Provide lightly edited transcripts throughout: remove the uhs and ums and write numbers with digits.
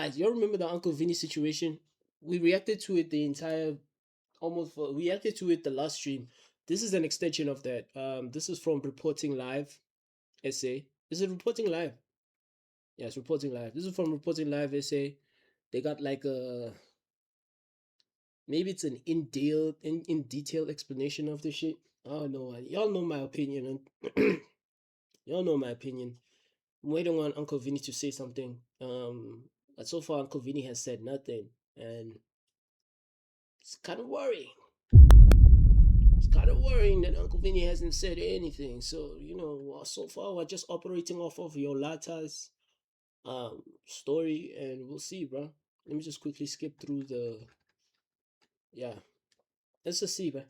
You remember the Uncle Vinny situation? We reacted to it the entire we reacted to it the last stream. This is an extension of that. This is from Reporting Live essay. Is it Reporting Live? Yeah, it's Reporting Live. This is from Reporting Live essay. They got like a maybe it's an in detail explanation of the shit. I don't know. Y'all know my opinion. Y'all know my opinion. I'm waiting on Uncle Vinny to say something. But so far Uncle Vinny has said nothing, and it's kind of worrying. It's kind of worrying that Uncle Vinny hasn't said anything. So so far we're just operating off of Yolata's story, and we'll see, bro. Let me just quickly skip through the yeah. Let's just see, bro.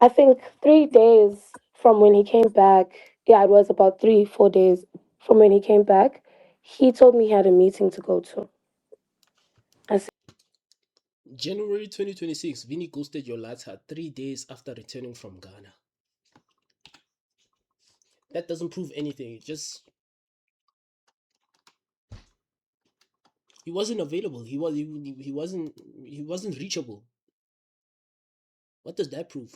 I think 3 days from when he came back, yeah, it was about 4 days from when he came back, he told me he had a meeting to go to. I said, January 2026, Vinny ghosted Yolata 3 days after returning from Ghana. That doesn't prove anything. It just he wasn't available. He wasn't reachable. What does that prove?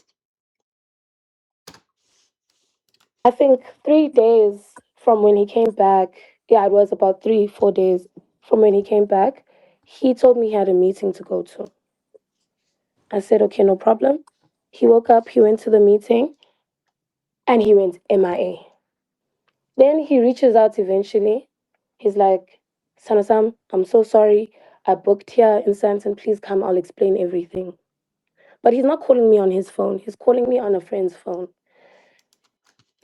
I think 3 days from when he came back, yeah, it was about 4 days from when he came back, he told me he had a meeting to go to. I said, okay, no problem. He woke up, he went to the meeting, and he went MIA. Then he reaches out eventually. He's like, Sanasam, I'm so sorry. I booked here in Santon. Please come. I'll explain everything. But he's not calling me on his phone. He's calling me on a friend's phone.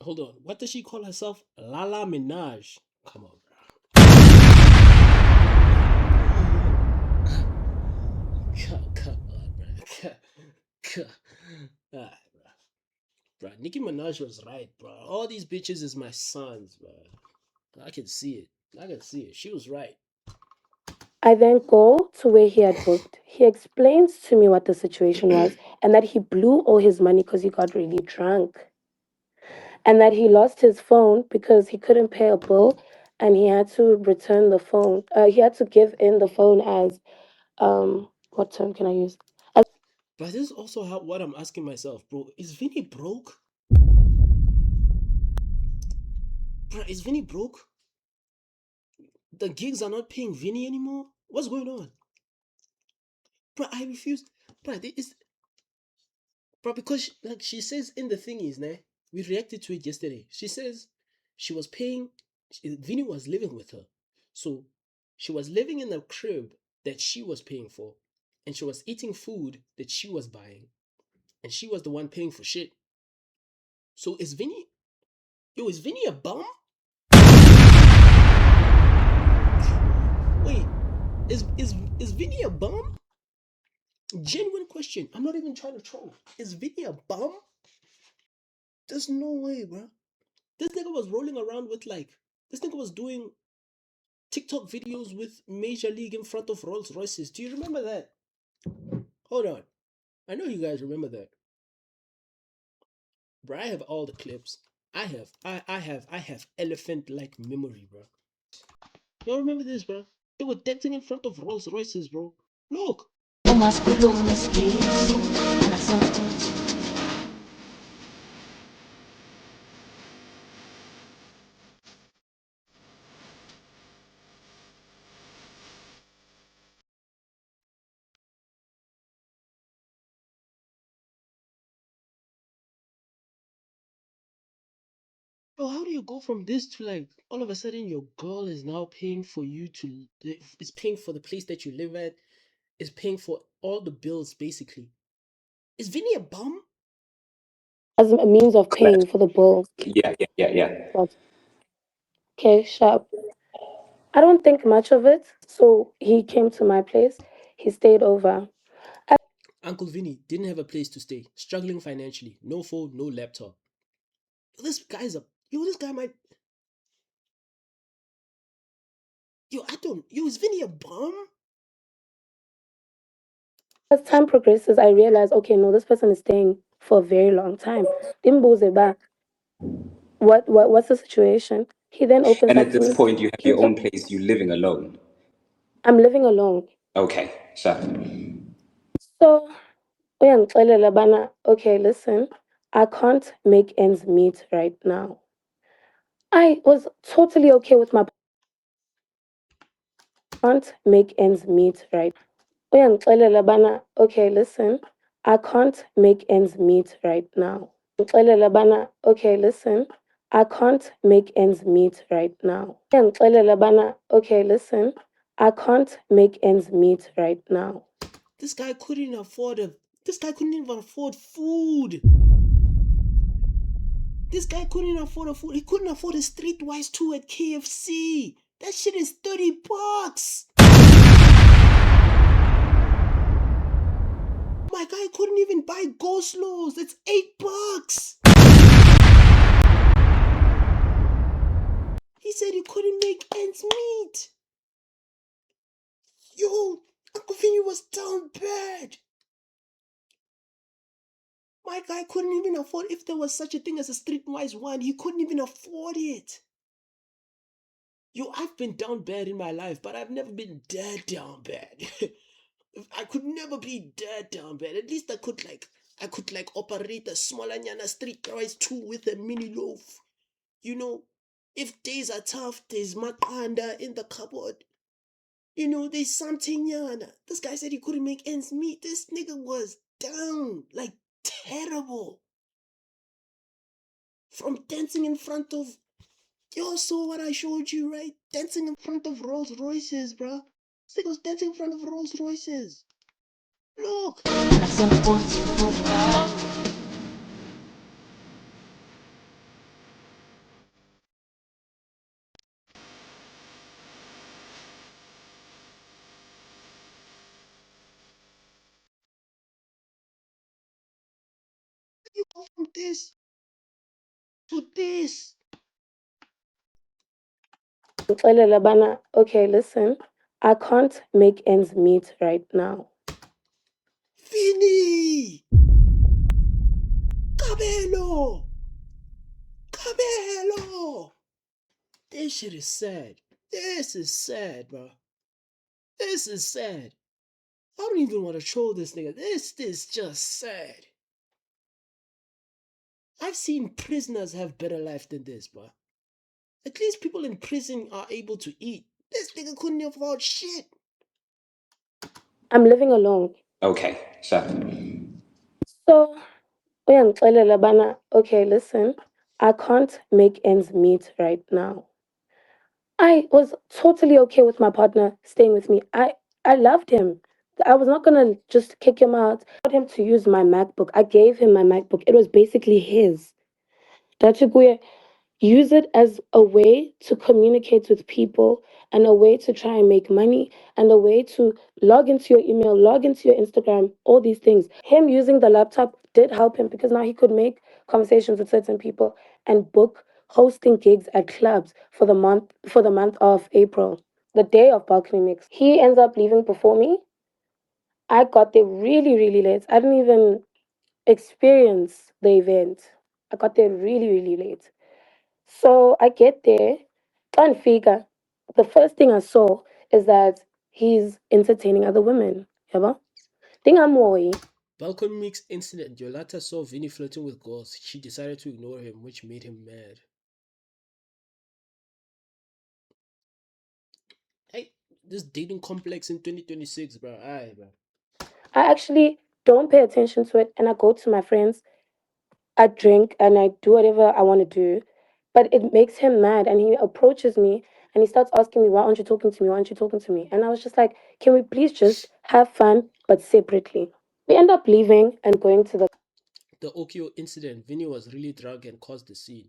Hold on. What does she call herself? Lala Minaj. Come on, bro. Come on, bro. Alright, bro. Bro, Nicki Minaj was right, bro. All these bitches is my sons, bro. I can see it. I can see it. She was right. I then go to where he had booked. He explains to me what the situation was and that he blew all his money because he got really drunk. And that he lost his phone because he couldn't pay a bill and he had to return the phone. He had to give in the phone as, what term can I use? But this is also what I'm asking myself, bro. Is Vinny broke? Bro, is Vinny broke? The gigs are not paying Vinny anymore? What's going on? Bro, I refuse. Bro, because like she says in the thingies, nah, we reacted to it yesterday. She says she was paying, Vinny was living with her. So she was living in a crib that she was paying for, and she was eating food that she was buying, and she was the one paying for shit. So is Vinny a bum? Wait, is Vinny a bum? Genuine question. I'm not even trying to troll. Is Vinny a bum? There's no way, bro. This nigga was rolling around with this nigga was doing TikTok videos with Major League in front of Rolls Royces. Do you remember that? Hold on. I know you guys remember that. Bro, I have all the clips. I have elephant like memory, bro. You remember this, bro? They were dancing in front of Rolls Royces, bro. Look. Bro, how do you go from this to all of a sudden your girl is now paying for you to is paying for the place that you live at, is paying for all the bills basically. Is Vinny a bum? As a means of paying for the bill. Yeah. But, okay, sharp. I don't think much of it. So he came to my place. He stayed over. Uncle Vinny didn't have a place to stay, struggling financially, no phone, no laptop. This guy's a this guy might I don't is Vinny a bum? As time progresses, I realize, okay, no, this person is staying for a very long time. Dimbuze back. What's the situation? He then opens And up at to this me. point, you have He your to- own place. You're living alone. I'm living alone. Okay, so So uyangixelela bana, okay, listen, I can't make ends meet right now. I was totally okay with my can't make ends meet right. Uyangixelela bana, okay, listen, I can't make ends meet right now. Uyangixelela bana, okay, listen, I can't make ends meet right now. Uyangixelela bana, okay, listen, I can't make ends meet right now. This guy couldn't afford a. This guy couldn't even afford food. This guy couldn't afford a food. He couldn't afford a Streetwise 2 at KFC. That shit is $30. My guy couldn't even buy go slows. It's $8. He said he couldn't make ends meet. Yo, Uncle Vinny was down bad. My guy couldn't even afford, if there was such a thing as a Streetwise 1, he couldn't even afford it. Yo, I've been down bad in my life, but I've never been dead down bad. I could never be dead down bad. At least I could operate a smaller nyana Streetwise 2 with a mini loaf. You know, if days are tough, there's makanda in the cupboard. You know, there's something yana. This guy said he couldn't make ends meet. This nigga was down, like terrible. From dancing in front of, you saw what I showed you, right? Dancing in front of Rolls Royces, bro. This nigga was dancing in front of Rolls Royces. Look. You go from this to this. Uyangixelela bana, okay, listen, I can't make ends meet right now. Vinny! Cabello! Cabello! This shit is sad. This is sad, bro. This is sad. I don't even want to troll this nigga. This is just sad. I've seen prisoners have better life than this, bro. At least people in prison are able to eat. This nigga couldn't afford shit. I'm living alone. okay, so So uyangixelela bana, okay, listen, I can't make ends meet right now. I was totally okay with my partner staying with me. I loved him. I was not gonna just kick him out. I wanted him to use my MacBook. I gave him my MacBook. It was basically his. Dachiguye, use it as a way to communicate with people and a way to try and make money and a way to log into your email, log into your Instagram, all these things. Him using the laptop did help him because now he could make conversations with certain people and book hosting gigs at clubs for the month of April, the day of balcony mix. He ends up leaving before me. I got there really, really late. I didn't even experience the event. I got there really, really late. So I get there, and figure. The first thing I saw is that he's entertaining other women. Yabo? Think I'm worried. Balcony Mix incident. Yolata saw Vinny flirting with girls. She decided to ignore him, which made him mad. Hey, this dating complex in 2026, bro. Aye, bro. I actually don't pay attention to it and I go to my friends, I drink and I do whatever I want to do. But it makes him mad and he approaches me and he starts asking me, why aren't you talking to me? Why aren't you talking to me? And I was just like, can we please just have fun but separately? We end up leaving and going to the The Okio incident. Vinny was really drunk and caused the scene.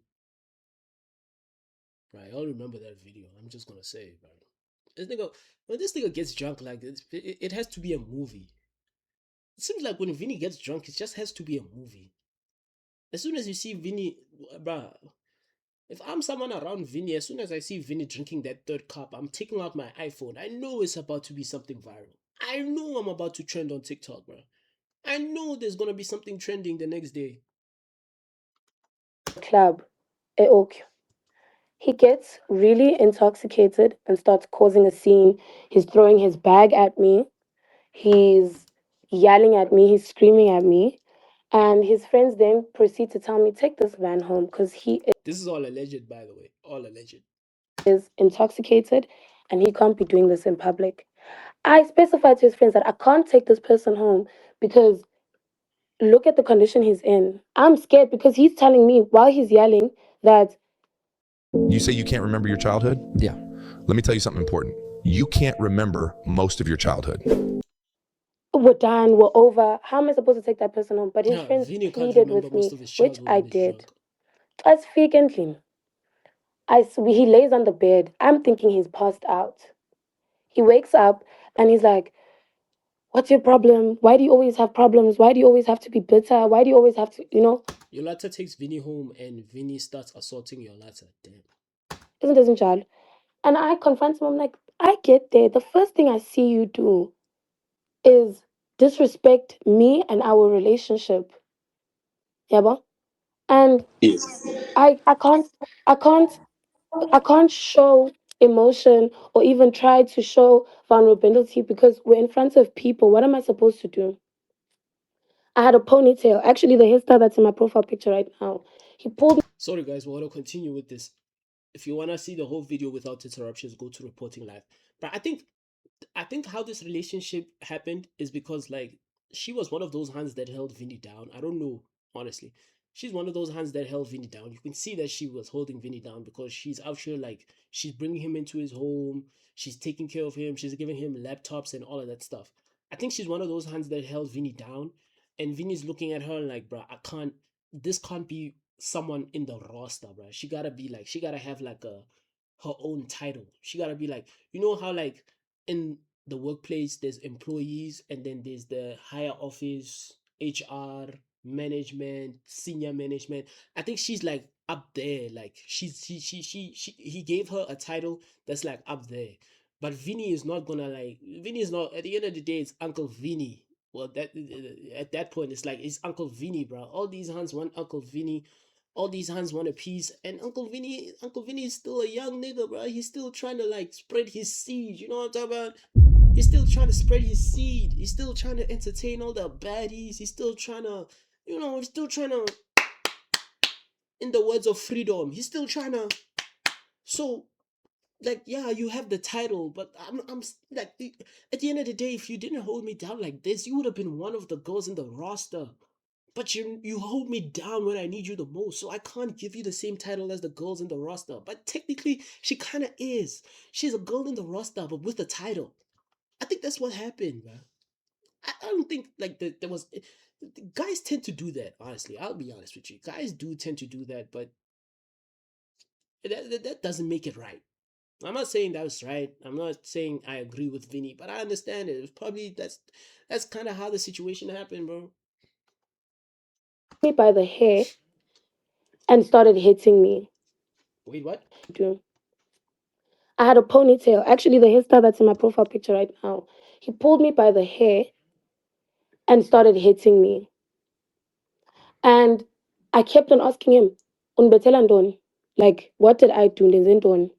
Right, I'll remember that video. I'm just gonna say, bro. This nigga, when this nigga gets drunk like this, it has to be a movie. It seems like when Vinny gets drunk, it just has to be a movie. As soon as you see Vinny, bro, if I'm someone around Vinny, as soon as I see Vinny drinking that third cup, I'm taking out my iPhone. I know it's about to be something viral. I know I'm about to trend on TikTok, bro. I know there's gonna be something trending the next day. club. Eh, okay. He gets really intoxicated and starts causing a scene. He's throwing his bag at me. He's yelling at me. He's screaming at me. And his friends then proceed to tell me, take this man home because he This is all alleged, by the way. All alleged. is intoxicated and he can't be doing this in public. I specified to his friends that I can't take this person home because look at the condition he's in. I'm scared because he's telling me while he's yelling that You say you can't remember your childhood? Yeah. Let me tell you something important. You can't remember most of your childhood. we're done, we're over. How am I supposed to take that person home? But his Yeah, friends Vinny can't pleaded remember with me, most of his which childhood I when he's did. drunk. As frequently, he lays on the bed. I'm thinking he's passed out. He wakes up and he's like, what's your problem? Why do you always have problems? Why do you always have to be bitter? Why do you always have to, Yolata takes Vinny home and Vinny starts assaulting Yolata. Damn. isn't child? And I confront him. I'm like, I get there. The first thing I see you do is disrespect me and our relationship. Yeah, but and Yes. I can't I can't I can't show emotion or even try to show vulnerability because we're in front of people. What am I supposed to do? I had a ponytail. Actually, the hairstyle that's in my profile picture right now. He pulled Sorry, guys, we want to continue with this. If you want to see the whole video without interruptions, go to reporting live. But I think how this relationship happened is because like she was one of those hands that held Vinny down. I don't know, honestly. She's one of those hands that held Vinny down. You can see that she was holding Vinny down because she's out here like she's bringing him into his home. She's taking care of him. She's giving him laptops and all of that stuff. I think she's one of those hands that held Vinny down. And Vinny's looking at her like, bro, I can't. This can't be someone in the roster, bro. She gotta be like, she gotta have like a her own title. She gotta be like, you know how like in the workplace there's employees and then there's the higher office, HR, management, senior management. I think she's like up there. Like he gave her a title that's like up there. But Vinny is not gonna like Vinny is not at the end of the day it's Uncle Vinny. Well, that at that point it's like it's Uncle Vinny, bro. All these hands want Uncle Vinny. All these hands want a piece, and Uncle Vinny is still a young nigga, bro. He's still trying to like spread his seed. You know what I'm talking about? He's still trying to spread his seed. He's still trying to entertain all the baddies. He's still trying to, he's still trying to, in the words of freedom, he's still trying to. So like yeah you have the title but I'm like at the end of the day if you didn't hold me down like this you would have been one of the girls in the roster but you hold me down when I need you the most so I can't give you the same title as the girls in the roster but technically she kind of is. She's a girl in the roster but with the title. I think that's what happened, man. I don't think like there was guys tend to do that. Honestly, I'll be honest with you, guys do tend to do that but that doesn't make it right. I'm not saying that was right. I'm not saying I agree with Vinny, but I understand it. It was probably that's kind of how the situation happened, bro. me by the hair and started hitting me. Wait, what? Dude. I had a ponytail. Actually, the hairstyle that's in my profile picture right now. He pulled me by the hair and started hitting me. And I kept on asking him, Unbetela ndoni? Like, what did I do? Ndenzeni?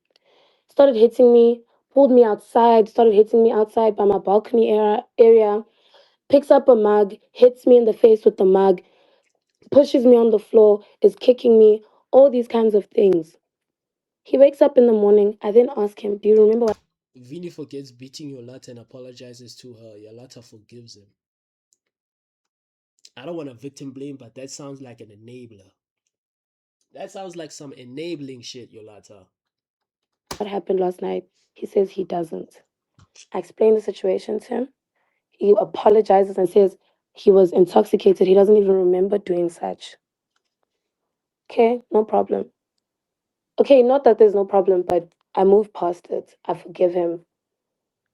Started hitting me, pulled me outside, started hitting me outside by my balcony area, picks up a mug, hits me in the face with the mug, pushes me on the floor, is kicking me, all these kinds of things. He wakes up in the morning. I then ask him, do you remember what Vinny forgets beating Yolata and apologizes to her. Yolata forgives him. I don't want to victim blame, but that sounds like an enabler. That sounds like some enabling shit, Yolata. happened last night? He says he doesn't. I explain the situation to him. He apologizes and says he was intoxicated. He doesn't even remember doing such. Okay, no problem. Okay, not that there's no problem, but I move past it. I forgive him.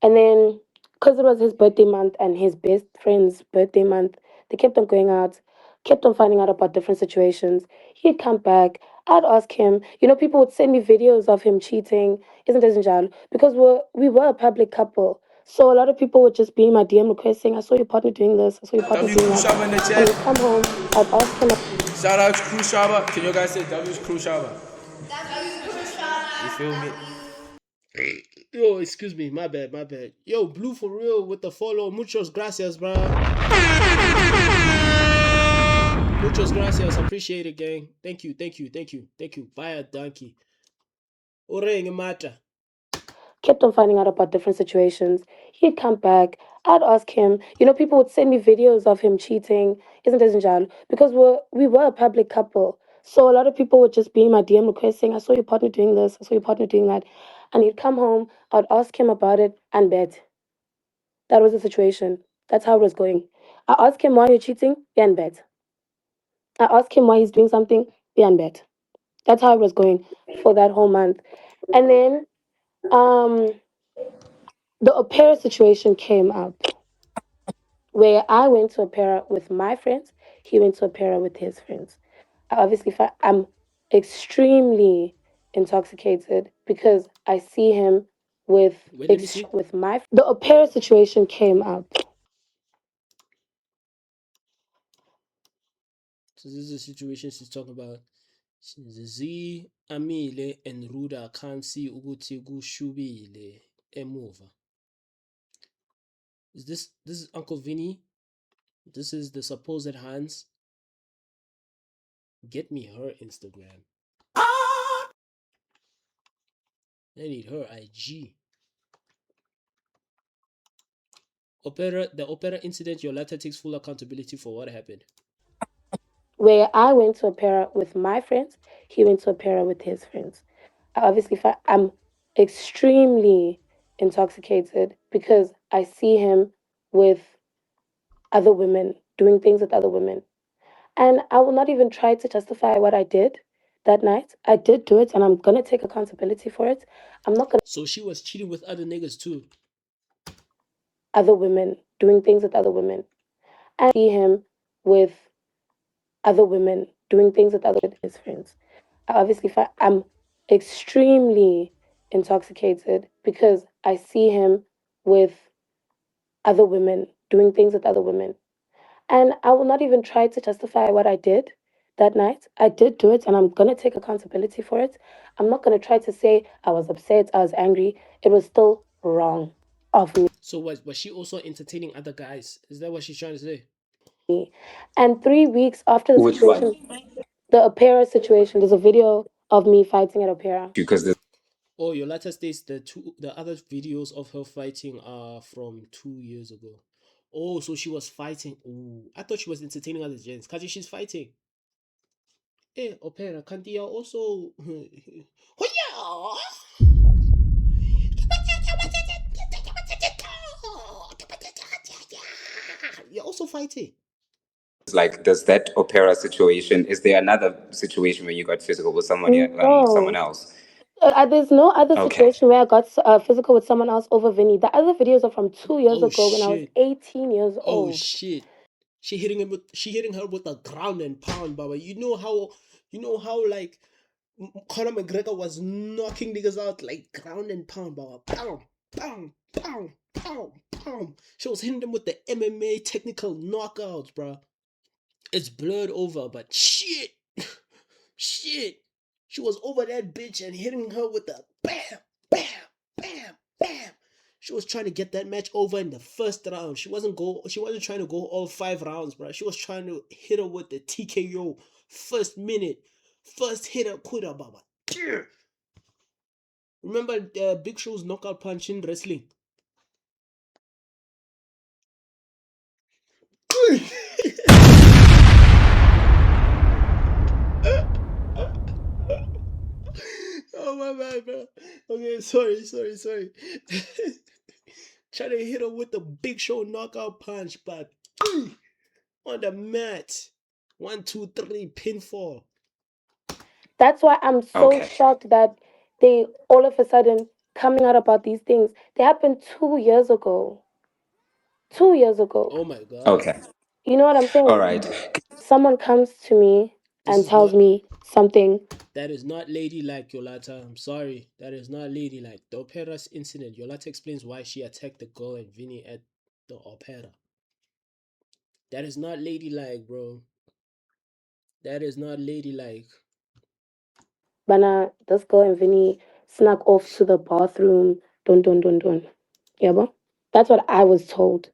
And then, because it was his birthday month and his best friend's birthday month, they kept on going out, kept on finding out about different situations. He'd come back. I'd ask him. People would send me videos of him cheating. Isn't this Njalo? Because we were a public couple. So a lot of people would just be in my DM requesting, I saw your partner doing this, I saw your partner W doing that. Khrushchev in the And chat. he'd come home, I'd ask him, Shout out to Khrushchev. Can you guys say W Khrushchev? feel me? Yo, excuse me, my bad, my bad. Yo, Blue for real with the follow. Muchos gracias, bro. Muchos gracias. Appreciate it, gang. Thank you, thank you, thank you, thank you. Via donkey. Oreng mata. Kept on finding out about different situations. He'd come back. I'd ask him. People would send me videos of him cheating. Isn't it, Njalo? Because we were a public couple. So a lot of people would just be in my DM requesting, I saw your partner doing this, I saw your partner doing that. And he'd come home, I'd ask him about it and bet. That was the situation. That's how it was going. I ask him why you're cheating, yeah, and bet. I ask him why he's doing something, yeah, and bet. That's how it was going for that whole month. And then um the opera situation came up where I went to opera with my friends, he went to opera with his friends. I'm extremely intoxicated because I see him with Wait, let me see. with my the opera situation came up. So this is the situation she's talking about. Z amile and Ruda can't see ukuthi kushubile emuva. This is Uncle Vinny? This is the supposed Hans. Get me her Instagram. I need her IG. The opera incident, your letter takes full accountability for what happened. Where I went to opera with my friends, he went to opera with his friends. I'm extremely intoxicated because I see him with other women, doing things with other women. And I will not even try to justify what I did that night. I did do it and I'm going to take accountability for it. I'm not going to So she was cheating with other niggas too. other women, doing things with other women. And I see him with other women, doing things with his friends. I'm extremely intoxicated because I see him with other women, doing things with other women. And I will not even try to justify what I did that night. I did do it and I'm going to take accountability for it. I'm not going to try to say I was upset, I was angry. It was still wrong of So was she also entertaining other guys? Is that what she's trying to say? me. And 3 weeks after the Which one? situation, the opera situation, there's a video of me fighting at opera. Because there's Oh, your letter states the other videos of her fighting are from 2 years ago. Oh, so she was fighting. Oh, I thought she was entertaining other gents. Kaji, she's fighting. Eh, opera, Kantia also. Hoya! You're also fighting. like, does that opera situation? Is there another situation where you got physical with someone No. else? There's no other Okay. situation where I got physical with someone else over Vinny. The other videos are from 2 years Oh ago when I was shit. 18 years Oh old. shit. She hitting her with a ground and pound, Baba. You know how like Conor McGregor was knocking niggas out like ground and pound, Baba. Pound, pound, pound, pound, pound. She was hitting them with the MMA technical knockouts, bro. It's blurred over, but shit. Shit. She was over that bitch and hitting her with the bam, bam, bam, bam. She was trying to get that match over in the first round. She wasn't trying to go all 5 rounds, bro. She was trying to hit her with the TKO first minute. First hitter quitter, baba. Remember Big Show's knockout punch in wrestling? Oh my bad, bro. Okay, sorry. Try to hit her with the Big Show knockout punch, but on the mat. 1, 2, 3, pinfall. That's why I'm so Okay. shocked that they all of a sudden coming out about these things. They happened 2 years ago. 2 years ago. Oh my god. Okay. You know what I'm All saying? right. Someone comes to me This and is tells not me something. that is not ladylike, Yolata. I'm sorry. That is not ladylike. The opera's incident. Yolata explains why she attacked the girl and Vinny at the opera. That is not ladylike, bro. That is not ladylike. Bana, this girl and Vinny snuck off to the bathroom. Don't. Yeah, but that's what I was told.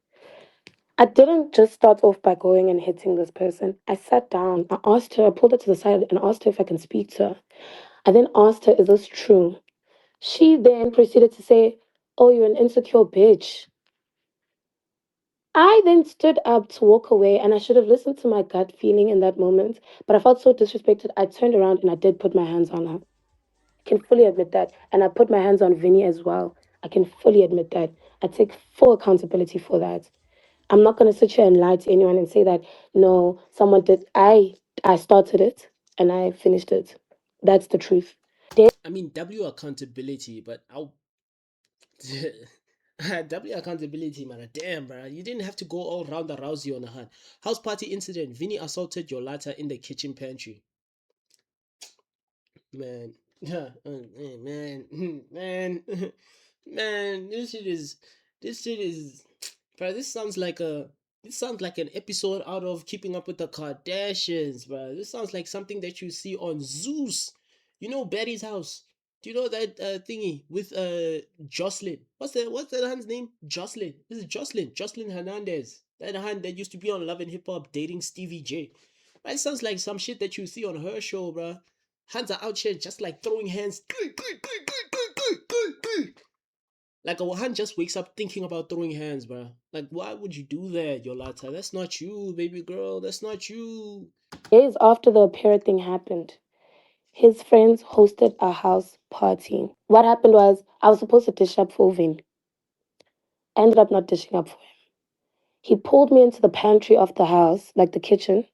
I didn't just start off by going and hitting this person. I sat down. I asked her, I pulled her to the side and asked her if I can speak to her. I then asked her, is this true? She then proceeded to say, oh, you're an insecure bitch. I then stood up to walk away and I should have listened to my gut feeling in that moment. But I felt so disrespected. I turned around and I did put my hands on her. I can fully admit that. And I put my hands on Vinny as well. I can fully admit that. I take full accountability for that. I'm not gonna sit here and lie to anyone and say that no, someone did. I started it and I finished it. That's the truth. I mean, W accountability, but I'll W accountability, man. Damn, bro. You didn't have to go all round and rousey on a hand. House party incident. Vinny assaulted your latter in the kitchen pantry. Man. Man. Man. Man. This shit is bro, this sounds like an episode out of Keeping Up with the Kardashians, bro. This sounds like something that you see on Zeus. You know Betty's house. Do you know that thingy with Jocelyn? What's that hand's name? Jocelyn. This is Jocelyn. Jocelyn Hernandez. That hand that used to be on Love and Hip Hop dating Stevie J. That sounds like some shit that you see on her show, bro. Hands are out here just like throwing hands. Like a hand just wakes up thinking about throwing hands, bro. Like, why would you do that, Yolata? That's not you, baby girl. That's not you. Days after the Apera thing happened, his friends hosted a house party. What happened was I was supposed to dish up for Vin. I ended up not dishing up for him. He pulled me into the pantry of the house, like the kitchen,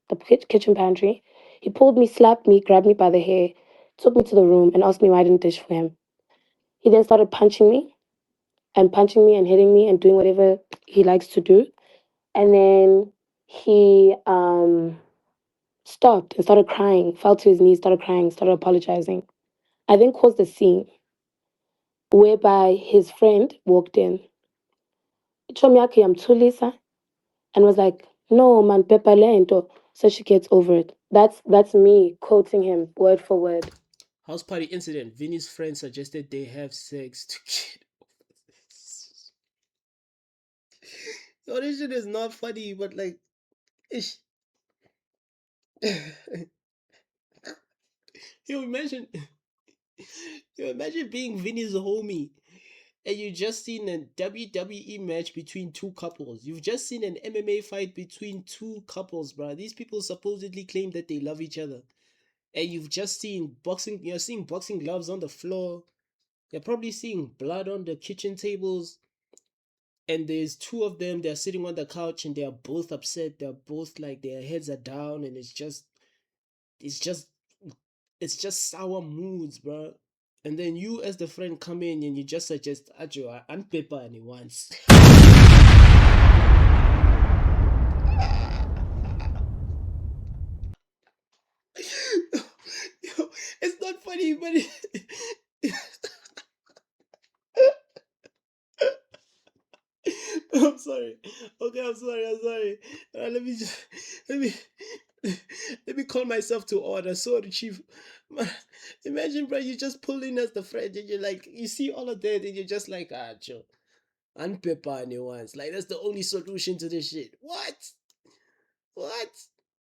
kitchen pantry. He pulled me, slapped me, grabbed me by the hair, took me to the room, and asked me why I didn't dish for him. He then started punching me and hitting me and doing whatever he likes to do. And then he stopped and started crying, fell to his knees, started crying, started apologizing. I then caused a scene whereby his friend walked in, Chomiaki Yamtulisa, and was like, no, man, Pepa lento. So she gets over it. That's me quoting him word for word. House party incident. Vinny's friend suggested they have sex to get over this. So this shit is not funny, but like, ish. you imagine, you imagine being Vinny's homie, and you just seen a WWE match between two couples. You've just seen an MMA fight between two couples, bro. These people supposedly claim that they love each other, and you've just seen boxing. You're seeing boxing gloves on the floor. You're probably seeing blood on the kitchen tables, and there's two of them. They're sitting on the couch, and they're both upset. They're both like their heads are down, and it's just, it's just sour moods, bro. And then you, as the friend, come in and you just suggest, Ajo, and paper and he wants. It's not funny, but I'm sorry. Okay, I'm sorry. I'm sorry. Let me just let me let me call myself to order. Sorry, chief. Man, imagine, bro, you just pull in as the friend and you're like, you see all of that and you're just like, Joe, and pepper and once. Like that's the only solution to this shit. What? What?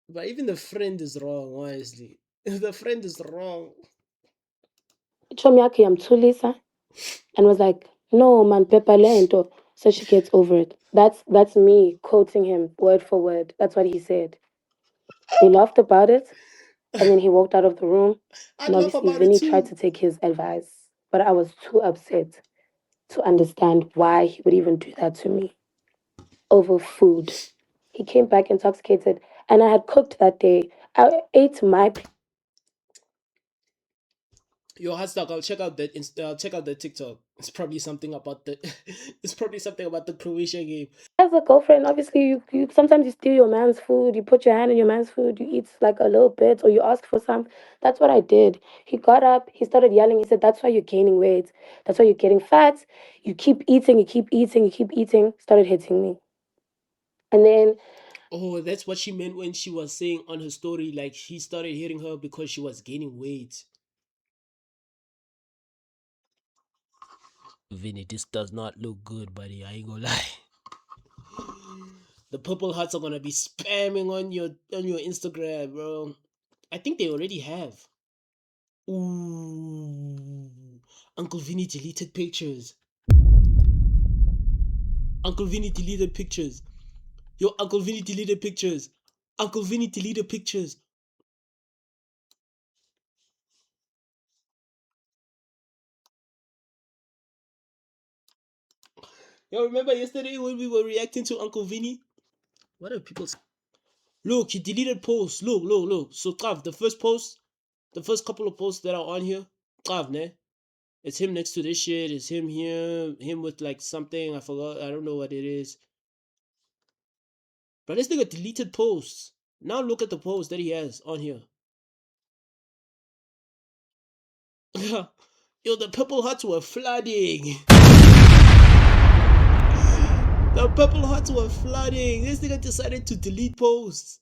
But even the friend is wrong, honestly. The friend is wrong. Chomiaki Yamtulisa, and was like, no, man, Pepa lento. So she gets over it. That's me quoting him word for word. That's what he said. He laughed about it, and then he walked out of the room. I'd And laugh obviously, about it Vinny tried too. to take his advice, but I was too upset to understand why he would even do that to me over food. He came back intoxicated, and I had cooked that day. I ate my Yo, hashtag. I'll check out the TikTok. It's probably something about the. It's probably something about the Croatia game. as a girlfriend. Obviously, you sometimes you steal your man's food. You put your hand in your man's food. You eat like a little bit, or you ask for some. That's what I did. He got up. He started yelling. He said, "That's why you're gaining weight. That's why you're getting fat. You keep eating. You keep eating. You keep eating." Started hitting me, and then Oh, that's what she meant when she was saying on her story, like he started hitting her because she was gaining weight. Vinny, this does not look good, buddy. I ain't gonna lie. The purple hearts are gonna be spamming on your Instagram, bro. I think they already have. Ooh, Uncle Vinny deleted pictures. Uncle Vinny deleted pictures. Yo, Uncle Vinny deleted pictures. Uncle Vinny deleted pictures. Yo, remember yesterday when we were reacting to Uncle Vinny? What are people? Look, he deleted posts. Look, look, look. So, Trav, the first post, the first couple of posts that are on here, Trav, ne? It's him next to this shit. It's him here. Him with like something. I forgot. I don't know what it is. But this nigga deleted posts. Now look at the post that he has on here. Yo, the purple hearts were flooding. The purple hearts were flooding. This nigga decided to delete posts.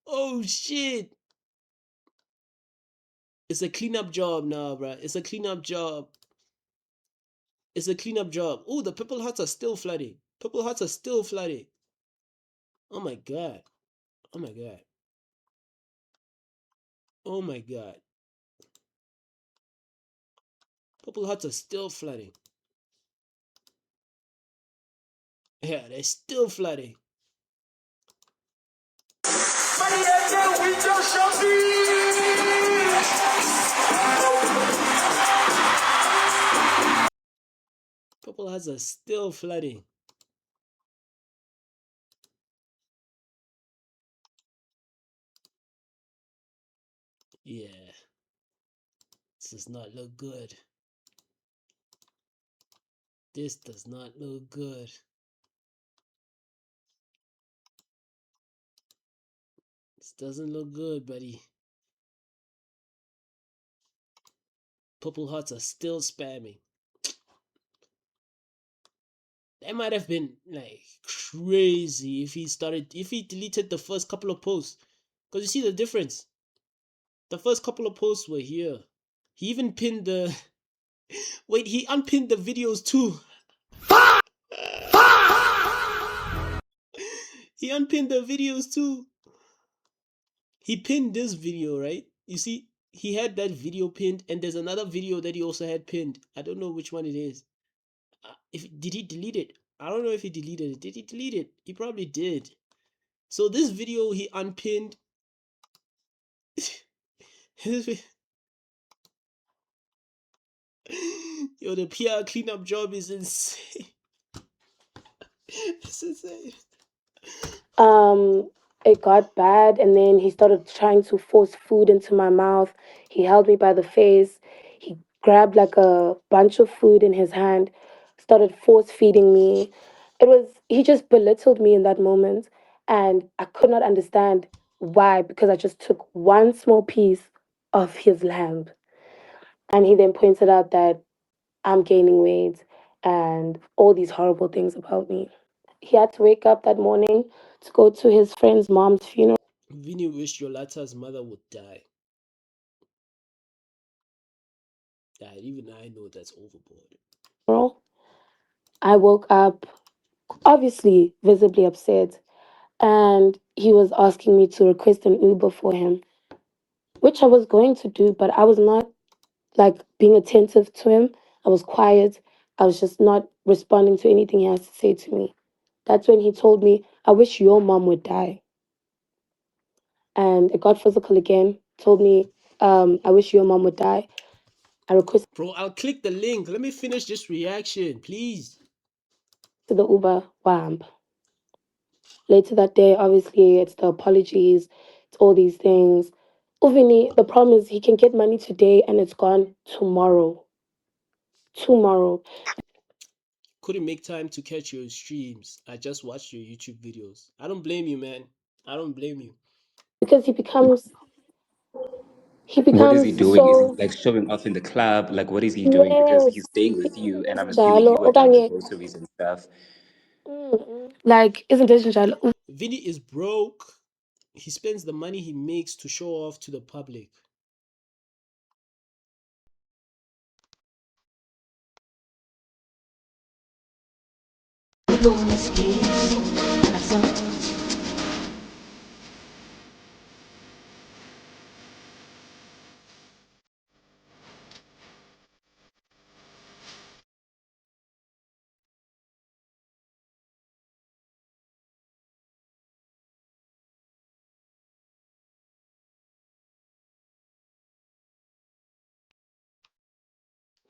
Oh shit. It's a cleanup job now, bruh. It's a cleanup job. It's a cleanup job. Oh, the purple hearts are still flooding. Purple hearts are still flooding. Oh my god. Oh my god. Oh my god. Purple hearts are still flooding. Yeah, they're still flooding. Purple hearts are still flooding. Yeah. This does not look good. This does not look good. This doesn't look good, buddy. Purple hearts are still spamming. That might have been like crazy if he deleted the first couple of posts. Because you see the difference. The first couple of posts were here. He even pinned the. Wait, he unpinned the videos too. He unpinned the videos too. He pinned this video, right? You see, he had that video pinned, and there's another video that he also had pinned. I don't know which one it is. If did he delete it? I don't know if he deleted it. Did he delete it? He probably did. So this video he unpinned. Yo, the PR cleanup job is insane. It's insane. It got bad, and then he started trying to force food into my mouth. He held me by the face. He grabbed like a bunch of food in his hand, started force feeding me. He just belittled me in that moment, and I could not understand why, because I just took one small piece of his lamb. And he then pointed out that I'm gaining weight and all these horrible things about me. He had to wake up that morning to go to his friend's mom's Vinny wished Yolata's mother would die. Even I know that's overboard. funeral. I woke up obviously visibly upset, and he was asking me to request an Uber for him, which I was going to do, but I was not like being attentive to him. I was quiet. I was just not responding to anything he has to say to me. That's when he told me, I wish your mom would die. And it got physical again. Told me, I wish your mom would die. I requested Bro, I'll click the link. Let me finish this reaction, please. the Uber. Wham. Later that day, obviously, it's the apologies, it's all these things. Uvini, the problem is he can get money today and it's gone tomorrow. Tomorrow. Couldn't make time to catch your streams. I just watched your YouTube videos. I don't blame you, man. I don't blame you. Because he What is he becomes doing? Is he so like showing off in the club? Like, what is he doing? Because yes. he's staying with you, and I'm assuming Njalo, you are doing the okanye, groceries and stuff. like, isn't it njalo? Vinny is broke. He spends the money he makes to show off to the public.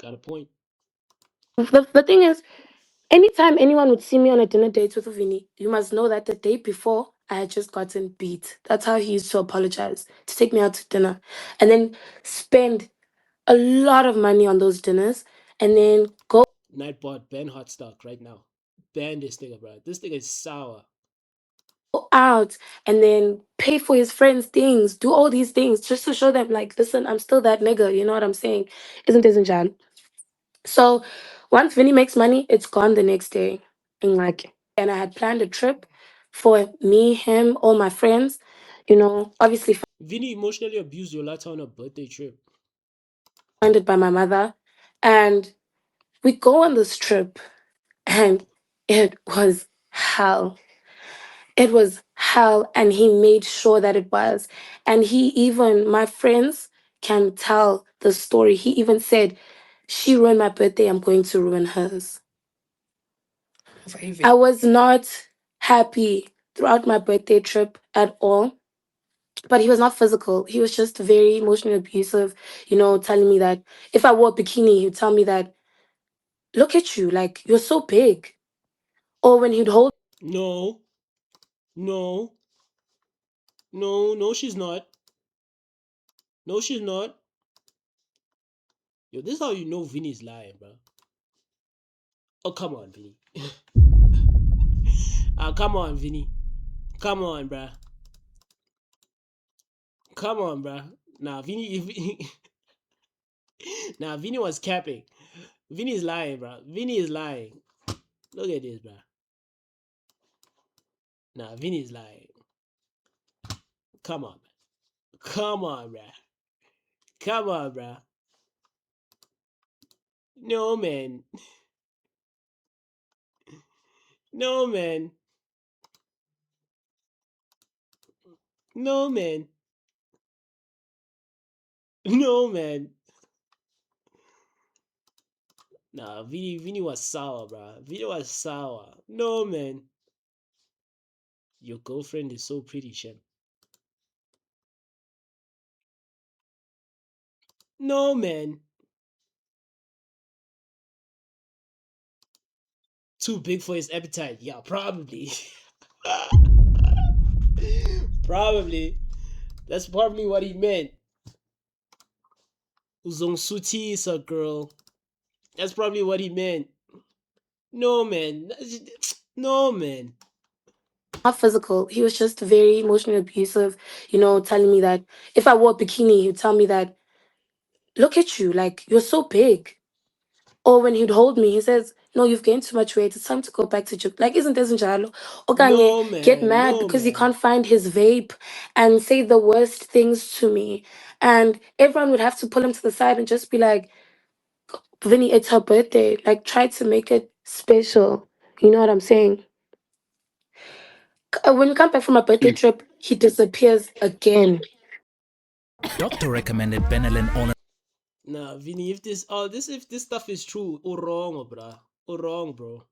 Got a point. The thing is, anytime anyone would see me on a dinner date with Vinny, you must know that the day before I had just gotten beat. That's how he used to apologize to take me out to dinner, and then spend a lot of money on those dinners, and then go Nightbot, ban hot stock right now. Ban this nigga, bro. This nigga is sour. out and then pay for his friends' things, do all these things just to show them, like, listen, I'm still that nigga. You know what I'm saying? Isn't Jan? So once Vinny makes money, it's gone the next day. And I had planned a trip for me, him, all my friends, obviously Vinny emotionally abused Yolata on a birthday trip. funded by my mother. And we go on this trip, and it was hell. It was hell, and he made sure that it was. And my friends can tell the story. He even said, she ruined my birthday, I'm going to ruin hers. I was not happy throughout my birthday trip at all. But he was not physical. He was just very emotionally abusive, telling me that if I wore a bikini, he'd tell me that, look at you, like, you're so big. Or when he'd hold No, no, no, she's not. No, she's not. Yo, this is how you know Vinny's lying, bro. Oh, come on, Vinny. Come on, Vinny. Come on, bro. Come on, bro. Nah, Vinny. Nah, Vinny was capping. Vinny is lying, bro. Vinny is lying. Look at this, bro. Nah, Vinny is lying. Come on, man. Come on, bro. Come on, bro. No, man. No, man. No, man. No, man. Nah, Vinny was sour, bro. Vinny was sour. No, man. Your girlfriend is so pretty, Shem. No, man. Too big for his appetite. Yeah, probably. Probably. That's probably what he meant. Uzongsuti is a girl. That's probably what he meant. No, man. No, man. not physical. He was just very emotionally abusive, telling me that if I wore a bikini, he'd tell me that, look at you, like, you're so big. Or when he'd hold me, he says, no, you've gained too much weight. It's time to go back to gym. Like, isn't this Njalo? Okanye, No, get man. mad No, because he man. can't find his vape and say the worst things to me. And everyone would have to pull him to the side and just be like, Vinny, it's her birthday. Like, try to make it special. You know what I'm saying? When we come back from a birthday trip, he disappears again. Doctor recommended Benelin on Nah, Vinny, if this stuff is true, or wrong, bruh. Or wrong, bro.